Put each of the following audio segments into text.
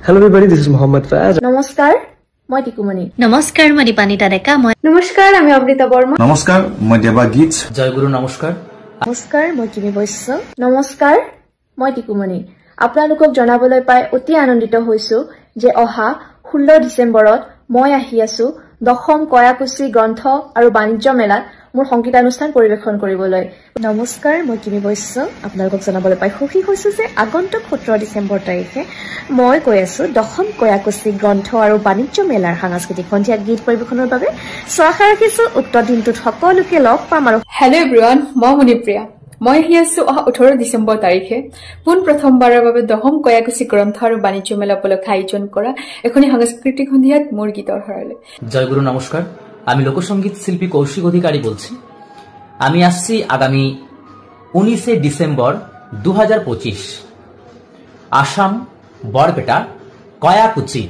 Hello everybody, this is Mohammad Faz. নমস্কাৰ মই টিকুমণি নমস্কাৰ মই দীপানিতা ডেকা মই নমস্কাৰ আমি অমৃতা বৰ্মা নমস্কাৰ মই দেবা গীত জয়গুৰু নমস্কাৰ নমস্কাৰ মই কিমি বৈশ্য নমস্কাৰ মই টিকুমণি আপোনালোকক জনাবলৈ পাই অতি আনন্দিত হৈছো যে অহা 16 ডিসেম্বৰত মই আহি আছো দশম কয়াকুছি গ্ৰন্থ আৰু বাণিজ্য মেলাত মোৰ সংগীতানুষ্ঠান পৰিবেশন কৰিবলৈ নমস্কাৰ মই কিমি বৈশ্য আপোনালোকক জনাবলৈ পাই সুখী হৈছো যে আগন্তুক 17 ডিসেম্বৰ তাৰিখে মই কৈ আছো দশম কয়াকুছি গ্ৰন্থ আৰু বাণিজ্য মেলাৰ সাংস্কৃতিক সন্ধিয়া গীত পৰিবেশনৰ বাবে আশা ৰাখিছো উক্ত দিনটোত সকলোকে লগ পাম আৰু হেল্ল' এভৰিৱান মই মণিপ্ৰিয়া মই আহি আছো 18 ডিসেম্বৰ তাৰিখে পোন প্ৰথমবাৰৰ বাবে দশম কয়াকুছি গ্ৰন্থ আৰু বাণিজ্য মেলা উপলক্ষে আয়োজন কৰা এখনি সাংস্কৃতিক সন্ধিয়াত মোৰ গীতৰ হৰলে জয়গুৰু নমস্কাৰ আমি লোকসঙ্গীত শিল্পী কৌশিক অধিকারী বলছি আমি আসছি আগামী 19 ডিসেম্বর 2025 আসাম বরপেটা কয়াকুচি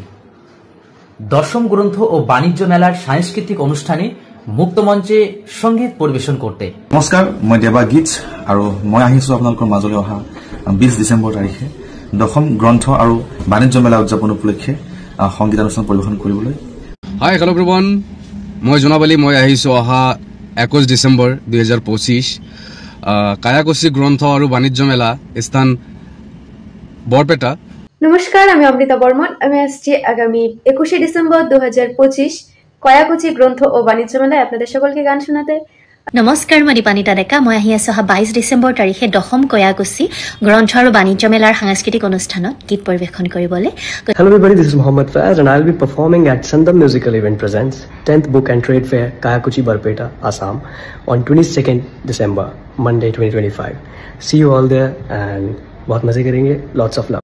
দশম গ্রন্থ ও বাণিজ্য মেলার সাংস্কৃতিক অনুষ্ঠানে মুক্তমঞ্চে সঙ্গীত পরিবেশন করতে নমস্কাৰ মই দেবা গীত আৰু মই আহিছো আপোনালোকৰ মাজলৈ অহা 20 ডিসেম্বৰ তাৰিখে দশম গ্ৰন্থ আৰু বাণিজ্য মেলা উদযাপন উপলক্ষে সংগীতানুষ্ঠান পৰিবেশন কৰিবলৈ হাই হেল্ল' এভৰিৱান মই জনাবলি মই আহিছো অহা 21 ডিসেম্বৰ 2025 কায়াকুচি গ্ৰন্থ আৰু বাণিজ্য মেলা স্থান বৰপেটা নমস্কাৰ আমি অমৃতা বৰ্মন আমি আসছি আগামী 21 ডিসেম্বৰ 2025 কয়াকুচি গ্ৰন্থ ও বাণিজ্য মেলায় আপনাদেৰ সকলকে গান শোনাতে নমস্কাৰ মই দীপানিতা ডেকা মই আহি আছো 22 ডিসেম্বৰ তাৰিখে দশম কয়াকুচি গ্ৰন্থ আৰু বাণিজ্য মেলাৰ সাংস্কৃতিক অনুষ্ঠানত গীত পৰিবেশন কৰিবলৈ Hello everybody, this is Mohammad Faz and I'll be performing at Sandam Musical Event Presents 10th Book and Trade Fair, Kayakuchi, Barpeta, Assam on 22nd December, Monday 2025. See you all there and बहुत मजे करेंगे. Lots of love.